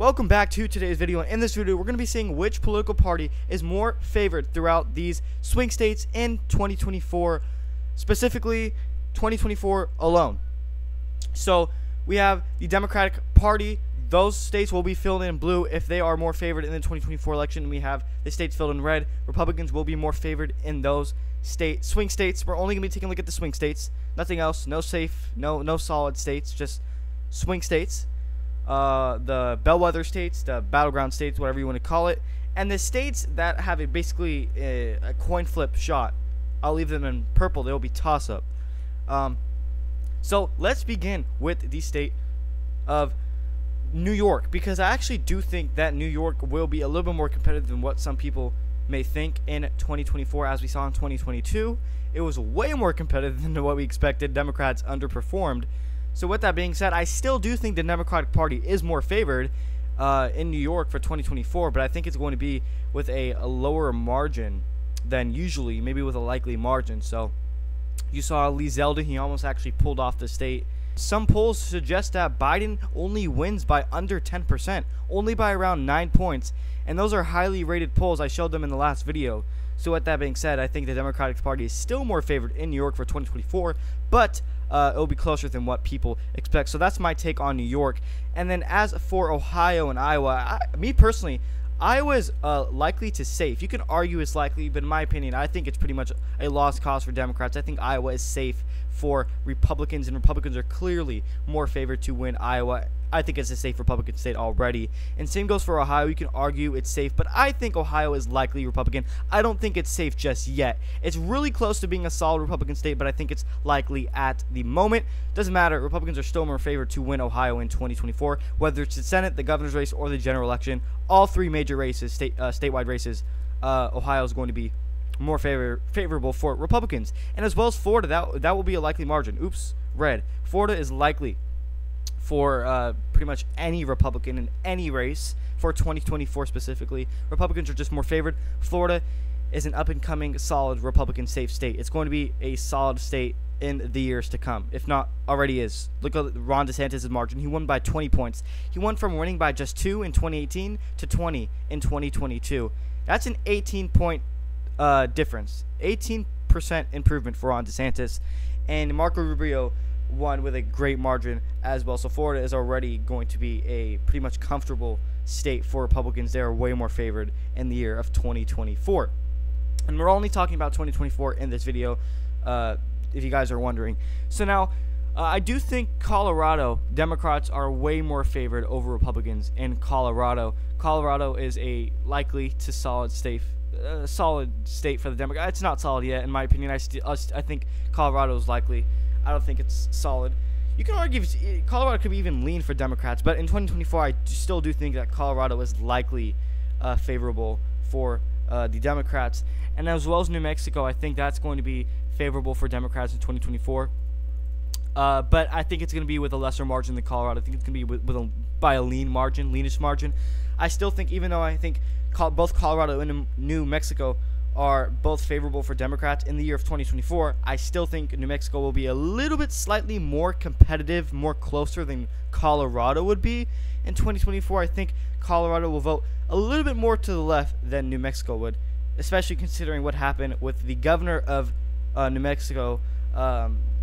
Welcome back to today's video. In this video, we're going to be seeing which political party is more favored throughout these swing states in 2024, specifically 2024 alone. So we have the Democratic Party. Those states will be filled in blue if they are more favored in the 2024 election. We have the states filled in red. Republicans will be more favored in those swing states. We're only going to be taking a look at the swing states. Nothing else. No solid states. Just swing states. The bellwether states, the battleground states, whatever you want to call it, and the states that have basically a coin flip shot. I'll leave them in purple. They'll be toss-up. So let's begin with the state of New York, because I actually do think that New York will be a little bit more competitive than what some people may think in 2024. As we saw in 2022, it was way more competitive than what we expected. Democrats underperformed. So with that being said, I still do think the Democratic Party is more favored in New York for 2024, but I think it's going to be with a lower margin than usually, maybe with a likely margin. So you saw Lee Zeldin, he almost actually pulled off the state. Some polls suggest that Biden only wins by under 10%, only by around 9 points, and those are highly rated polls. I showed them in the last video. So with that being said, I think the Democratic Party is still more favored in New York for 2024, but it'll be closer than what people expect. So that's my take on New York. And then as for Ohio and Iowa, me personally, Iowa is likely to safe. You can argue it's likely, but in my opinion, I think it's pretty much a lost cause for Democrats. I think Iowa is safe for Republicans, and Republicans are clearly more favored to win Iowa. I think it's a safe Republican state already. And same goes for Ohio. You can argue it's safe, but I think Ohio is likely Republican. I don't think it's safe just yet. It's really close to being a solid Republican state, but I think it's likely at the moment. Doesn't matter. Republicans are still more favored to win Ohio in 2024, whether it's the Senate, the governor's race, or the general election. All three major races, statewide races, Ohio is going to be more favorable for Republicans. And as well as Florida, that will be a likely margin. Oops, red. Florida is likely for pretty much any Republican in any race for 2024 specifically. Republicans are just more favored. Florida is an up-and-coming, solid Republican safe state. It's going to be a solid state in the years to come, if not already is. Look at Ron DeSantis' margin. He won by 20 points. He went from winning by just 2 in 2018 to 20 in 2022. That's an 18-point difference. 18% improvement for Ron DeSantis. And Marco Rubio won with a great margin as well. So Florida is already going to be a pretty much comfortable state for Republicans. They are way more favored in the year of 2024. And we're only talking about 2024 in this video, if you guys are wondering. So now, I do think Colorado, Democrats are way more favored over Republicans in Colorado. Colorado is a likely to solid state for the Democrats. It's not solid yet, in my opinion. I think Colorado is likely. I don't think it's solid. You can argue Colorado could even lean for Democrats, but in 2024, I still do think that Colorado is likely favorable for the Democrats. And as well as New Mexico, I think that's going to be favorable for Democrats in 2024. But I think it's going to be with a lesser margin than Colorado. I think it's going to be by a leanish margin. I still think, even though I think both Colorado and New Mexico are both favorable for Democrats in the year of 2024, I still think New Mexico will be a little bit slightly more competitive, more closer than Colorado would be in 2024. I think Colorado will vote a little bit more to the left than New Mexico would, especially considering what happened with the governor of New Mexico,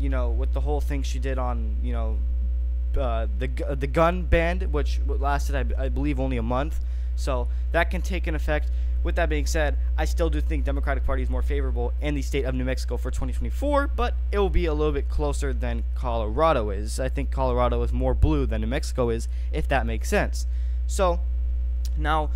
you know, with the whole thing she did on, you know, the gun ban, which lasted, I believe, only a month. So that can take an effect. With that being said, I still do think Democratic Party is more favorable in the state of New Mexico for 2024, but it will be a little bit closer than Colorado is. I think Colorado is more blue than New Mexico is, if that makes sense. So now,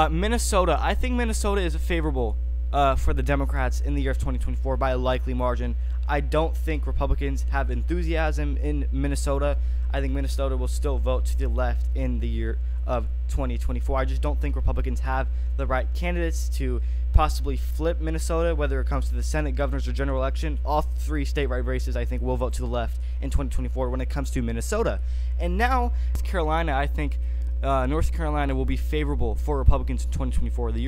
Minnesota. I think Minnesota is favorable for the Democrats in the year of 2024 by a likely margin. I don't think Republicans have enthusiasm in Minnesota. I think Minnesota will still vote to the left in the year of 2024. I just don't think Republicans have the right candidates to possibly flip Minnesota, whether it comes to the Senate, governor's, or general election. All three statewide races, I think, will vote to the left in 2024 when it comes to Minnesota. And now, North Carolina, I think North Carolina will be favorable for Republicans in 2024. The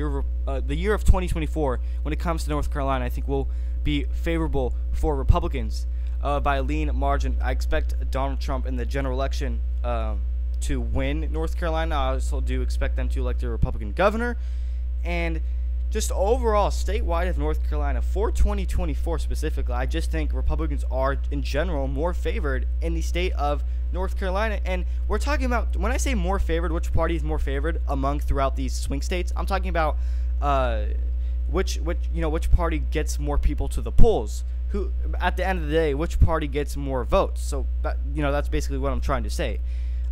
year of 2024, when it comes to North Carolina, I think will be favorable for Republicans by a lean margin. I expect Donald Trump in the general election to win North Carolina. I also do expect them to elect a Republican governor. And just overall, statewide of North Carolina, for 2024 specifically, I just think Republicans are, in general, more favored in the state of North Carolina. And we're talking about, when I say more favored, which party is more favored among throughout these swing states, I'm talking about which party gets more people to the polls. Who, at the end of the day, which party gets more votes? So that's basically what I'm trying to say.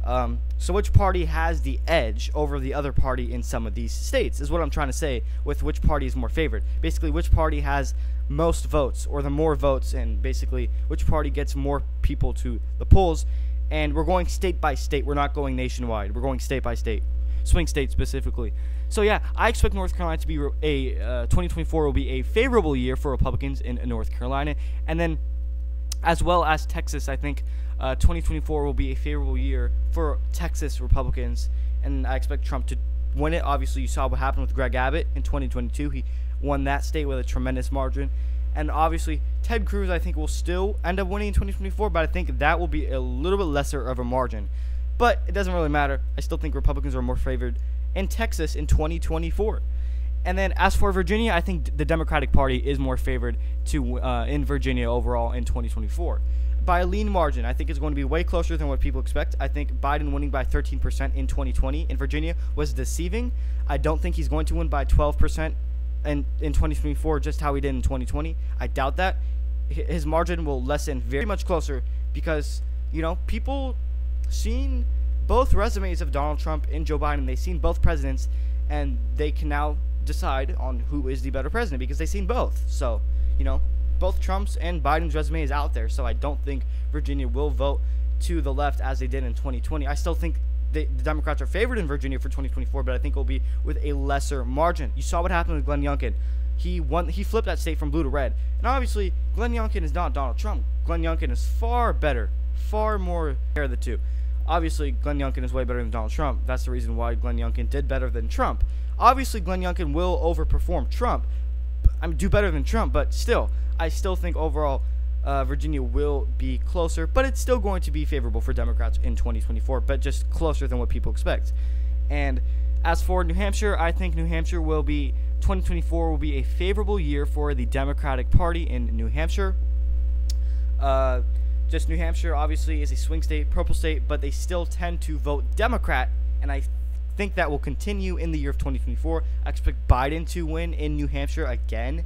So which party has the edge over the other party in some of these states is what I'm trying to say with which party is more favored. Basically, which party has most votes or the more votes, and basically which party gets more people to the polls. And we're going state by state. We're not going nationwide. We're going state by state, swing state specifically. So yeah, I expect North Carolina to be 2024 will be a favorable year for Republicans in North Carolina, and then as well as Texas. I think 2024 will be a favorable year for Texas Republicans, and I expect Trump to win it. Obviously, you saw what happened with Greg Abbott in 2022. He won that state with a tremendous margin. And obviously, Ted Cruz, I think, will still end up winning in 2024, but I think that will be a little bit lesser of a margin. But it doesn't really matter. I still think Republicans are more favored in Texas in 2024. And then as for Virginia, I think the Democratic Party is more favored to in Virginia overall in 2024. By a lean margin, I think it's going to be way closer than what people expect. I think Biden winning by 13% in 2020 in Virginia was deceiving. I don't think he's going to win by 12% in 2024, just how he did in 2020. I doubt that. His margin will lessen very much closer because, people seen both resumes of Donald Trump and Joe Biden. They've seen both presidents, and they can now decide on who is the better president because they've seen both. So, both Trump's and Biden's resume is out there. So I don't think Virginia will vote to the left as they did in 2020. I still think the Democrats are favored in Virginia for 2024, but I think it will be with a lesser margin. You saw what happened with Glenn Youngkin. He flipped that state from blue to red. And obviously, Glenn Youngkin is not Donald Trump. Glenn Youngkin is far better, far more fair of the two. Obviously, Glenn Youngkin is way better than Donald Trump. That's the reason why Glenn Youngkin did better than Trump. Obviously, Glenn Youngkin will overperform Trump. Do better than Trump, but still, I still think overall Virginia will be closer, but it's still going to be favorable for Democrats in 2024, but just closer than what people expect. And as for New Hampshire, I think New Hampshire 2024 will be a favorable year for the Democratic Party in New Hampshire. Just New Hampshire obviously is a swing state, purple state, but they still tend to vote Democrat, and I think that will continue in the year of 2024. I expect Biden to win in New Hampshire again.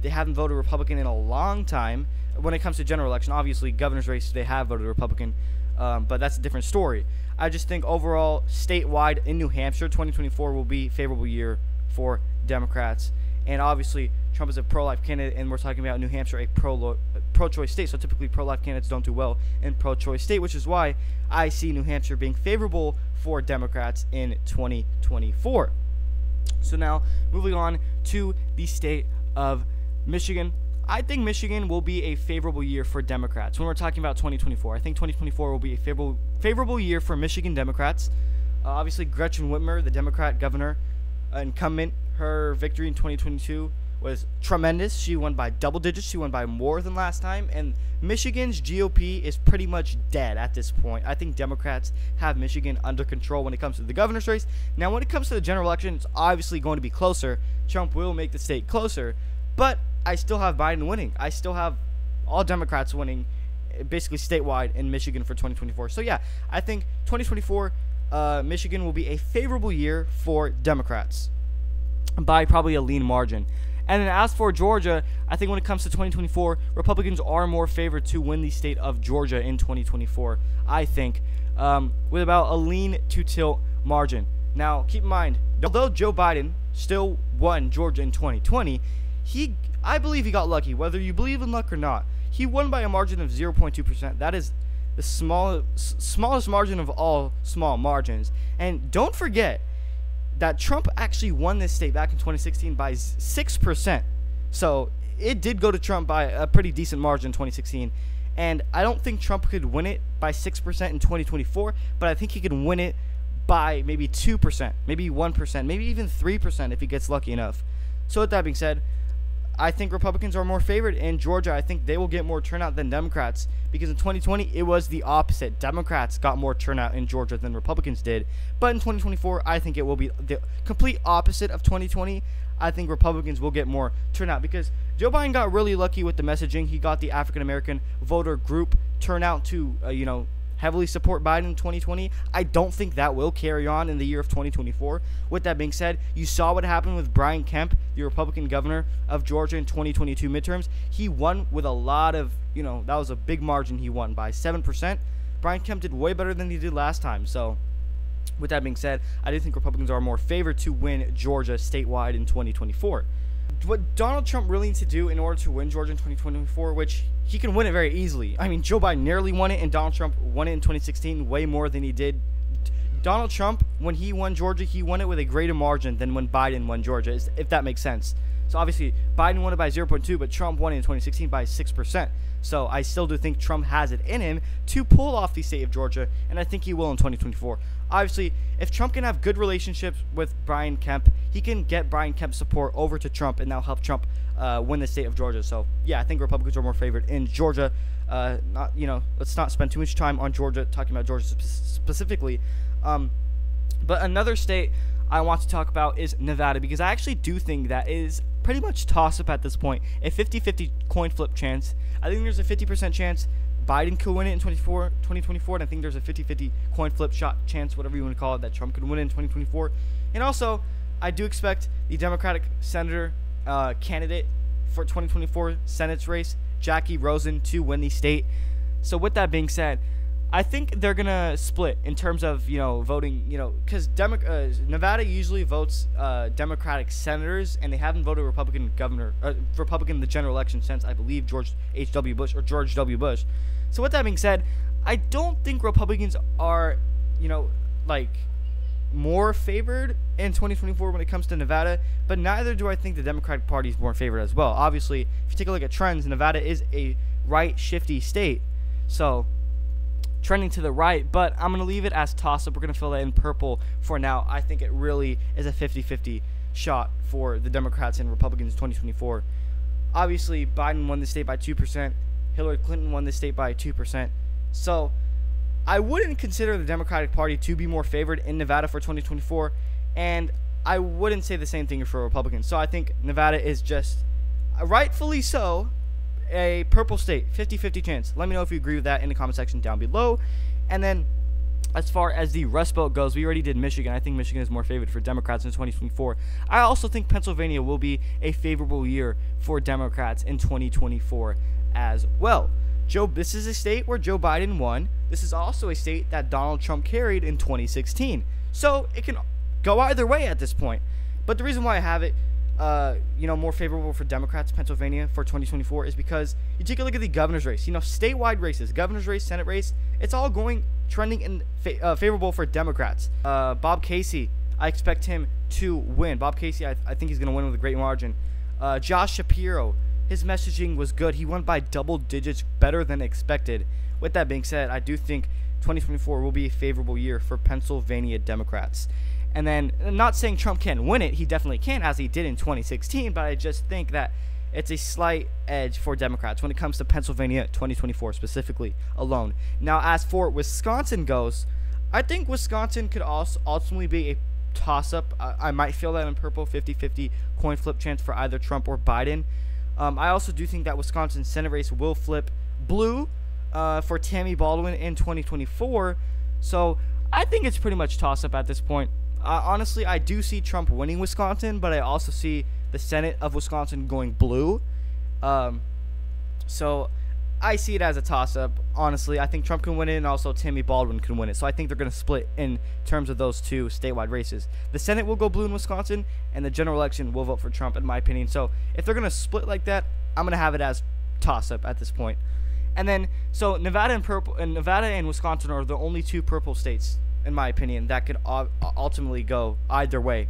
They haven't voted Republican in a long time. When it comes to general election, obviously governor's race they have voted Republican, but that's a different story. I just think overall statewide in New Hampshire, 2024 will be a favorable year for Democrats. And obviously Trump is a pro-life candidate, and we're talking about New Hampshire, a pro-choice state. So typically pro-life candidates don't do well in pro-choice state, which is why I see New Hampshire being favorable for Democrats in 2024. So now moving on to the state of Michigan. I think Michigan will be a favorable year for Democrats. When we're talking about 2024, I think 2024 will be a favorable year for Michigan Democrats. Obviously, Gretchen Whitmer, the Democrat governor, incumbent, her victory in 2022 was tremendous. She won by double digits. She won by more than last time. And Michigan's GOP is pretty much dead at this point. I think Democrats have Michigan under control when it comes to the governor's race. Now, when it comes to the general election, it's obviously going to be closer. Trump will make the state closer. But I still have Biden winning. I still have all Democrats winning, basically statewide in Michigan for 2024. So, yeah, I think 2024, Michigan will be a favorable year for Democrats by probably a lean margin. And then as for Georgia, I think when it comes to 2024, Republicans are more favored to win the state of Georgia in 2024, I think, with about a lean to tilt margin. Now, keep in mind, although Joe Biden still won Georgia in 2020, I believe he got lucky, whether you believe in luck or not. He won by a margin of 0.2%. That is the smallest margin of all small margins. And don't forget that Trump actually won this state back in 2016 by 6%. So it did go to Trump by a pretty decent margin in 2016. And I don't think Trump could win it by 6% in 2024, but I think he could win it by maybe 2%, maybe 1%, maybe even 3% if he gets lucky enough. So with that being said, I think Republicans are more favored in Georgia. I think they will get more turnout than Democrats, because in 2020 it was the opposite. Democrats got more turnout in Georgia than Republicans did. But in 2024, I think it will be the complete opposite of 2020. I think Republicans will get more turnout because Joe Biden got really lucky with the messaging. He got the African American voter group turnout to heavily support Biden in 2020. I don't think that will carry on in the year of 2024. With that being said, you saw what happened with Brian Kemp, the Republican governor of Georgia in 2022 midterms. He won with a lot of, that was a big margin. He won by 7%. Brian Kemp did way better than he did last time. So with that being said, I do think Republicans are more favored to win Georgia statewide in 2024. What Donald Trump really needs to do in order to win Georgia in 2024, which he can win it very easily. I mean, Joe Biden nearly won it, and Donald Trump won it in 2016 way more than he did. Donald Trump, when he won Georgia, he won it with a greater margin than when Biden won Georgia, if that makes sense. So obviously, Biden won it by 0.2, but Trump won it in 2016 by 6%. So I still do think Trump has it in him to pull off the state of Georgia, and I think he will in 2024. Obviously, if Trump can have good relationships with Brian Kemp, he can get Brian Kemp's support over to Trump, and that'll help Trump win the state of Georgia. So yeah, I think Republicans are more favored in Georgia. Let's not spend too much time on Georgia, talking about Georgia specifically. But another state I want to talk about is Nevada, because I actually do think that is pretty much toss-up at this point. A 50-50 coin flip chance. I think there's a 50% chance Biden could win it in 2024, and I think there's a 50-50 coin flip shot chance, whatever you want to call it, that Trump could win it in 2024. And also, I do expect the Democratic senator candidate for 2024 Senate's race, Jackie Rosen, to win the state. So with that being said, I think they're gonna split in terms of voting. Because Nevada usually votes Democratic senators, and they haven't voted Republican in the general election since, I believe, George W. Bush. So with that being said, I don't think Republicans are more favored in 2024 when it comes to Nevada, but neither do I think the Democratic Party is more favored as well. Obviously, if you take a look at trends, Nevada is a right shifty state, so trending to the right, but I'm going to leave it as toss-up. We're going to fill that in purple for now. I think it really is a 50-50 shot for the Democrats and Republicans in 2024. Obviously, Biden won the state by 2%. Hillary Clinton won the state by 2%. So I wouldn't consider the Democratic Party to be more favored in Nevada for 2024, and I wouldn't say the same thing for Republicans. So I think Nevada is just, rightfully so, a purple state, 50-50 chance. Let me know if you agree with that in the comment section down below. And then as far as the Rust Belt goes, we already did Michigan. I think Michigan is more favored for Democrats in 2024. I also think Pennsylvania will be a favorable year for Democrats in 2024 as well. This is a state where Joe Biden won. This is also a state that Donald Trump carried in 2016. So it can go either way at this point. But the reason why I have it more favorable for Democrats, Pennsylvania, for 2024 is because you take a look at the governor's race. Statewide races, governor's race, Senate race, it's all trending in favorable for Democrats. Bob Casey, I expect him to win. Bob Casey, I think he's going to win with a great margin. Josh Shapiro, his messaging was good. He won by double digits, better than expected. With that being said, I do think 2024 will be a favorable year for Pennsylvania Democrats. And then, I'm not saying Trump can win it. He definitely can, as he did in 2016. But I just think that it's a slight edge for Democrats when it comes to Pennsylvania 2024 specifically alone. Now, as for Wisconsin goes, I think Wisconsin could also ultimately be a toss-up. I might feel that in purple, 50-50 coin flip chance for either Trump or Biden. I also do think that Wisconsin's Senate race will flip blue for Tammy Baldwin in 2024. So I think it's pretty much toss-up at this point. Honestly, I do see Trump winning Wisconsin, but I also see the Senate of Wisconsin going blue. So I see it as a toss-up. Honestly, I think Trump can win it, and also Tammy Baldwin can win it. So I think they're going to split in terms of those two statewide races. The Senate will go blue in Wisconsin, and the general election will vote for Trump, in my opinion. So if they're going to split like that, I'm going to have it as toss-up at this point. And then, so Nevada and Wisconsin are the only two purple states, in my opinion, that could ultimately go either way.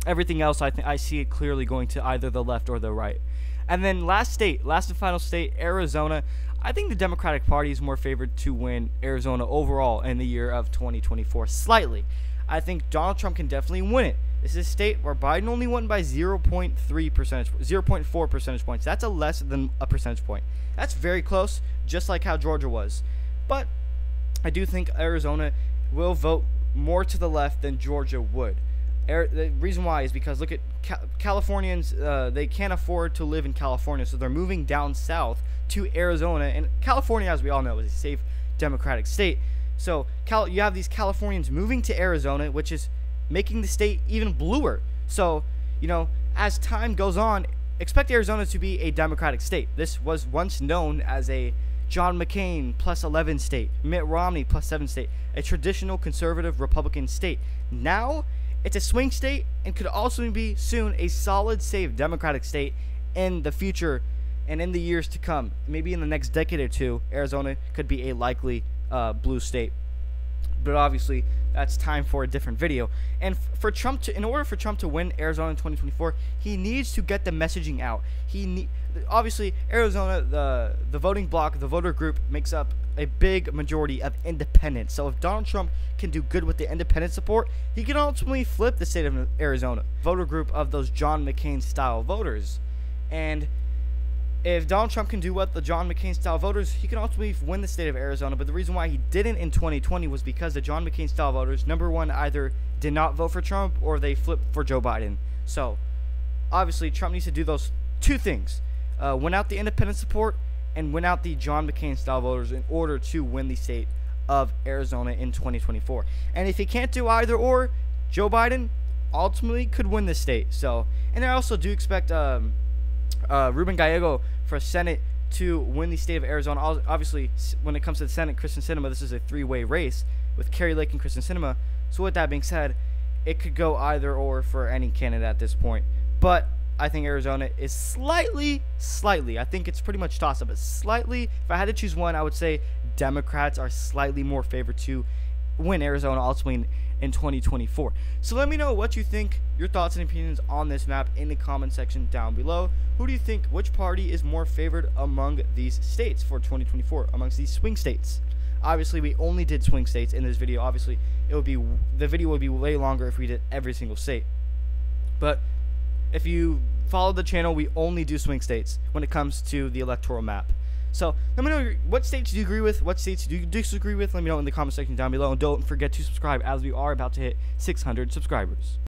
Everything else, I see it clearly going to either the left or the right. And then last and final state, Arizona. I think the Democratic Party is more favored to win Arizona overall in the year of 2024, slightly. I think Donald Trump can definitely win it. This is a state where Biden only won by 0.4 percentage points. That's a less than a percentage point. That's very close, just like how Georgia was. But I do think Arizona will vote more to the left than Georgia would. The reason why is because look at Californians. They can't afford to live in California, so they're moving down south to Arizona. And California, as we all know, is a safe Democratic state. So you have these Californians moving to Arizona, which is making the state even bluer. So, as time goes on, expect Arizona to be a Democratic state. This was once known as a John McCain plus 11 state, Mitt Romney plus 7 state, a traditional conservative Republican state. Now, it's a swing state and could also be soon a solid, safe Democratic state in the future and in the years to come. Maybe in the next decade or two, Arizona could be a likely blue state. But obviously, that's time for a different video. And in order for Trump to win Arizona in 2024, he needs to get the messaging out. Obviously, Arizona, the voting bloc, the voter group makes up a big majority of independents. So if Donald Trump can do good with the independent support, he can ultimately flip the state of Arizona. Voter group of those John McCain style voters. And if Donald Trump can do what the John McCain style voters, he can ultimately win the state of Arizona. But the reason why he didn't in 2020 was because the John McCain style voters, number one, either did not vote for Trump or they flipped for Joe Biden. So obviously Trump needs to do those two things. Win out the independent support and win out the John McCain style voters in order to win the state of Arizona in 2024. And if he can't do either or, Joe Biden ultimately could win the state. So, and I also do expect Ruben Gallego for Senate to win the state of Arizona. Obviously, when it comes to the Senate, Kristen Sinema, this is a three-way race with Carrie Lake and Kristen Sinema. So with that being said, it could go either or for any candidate at this point. But I think Arizona is slightly, I think it's pretty much toss-up, but slightly, if I had to choose one, I would say Democrats are slightly more favored to win Arizona ultimately in 2024. So let me know what you think, your thoughts and opinions on this map in the comment section down below. Who do you think, which party is more favored among these states for 2024, amongst these swing states? Obviously, we only did swing states in this video. Obviously, the video would be way longer if we did every single state. But if you follow the channel, we only do swing states when it comes to the electoral map. So let me know what states do you agree with, what states do you disagree with. Let me know in the comment section down below, and don't forget to subscribe as we are about to hit 600 subscribers.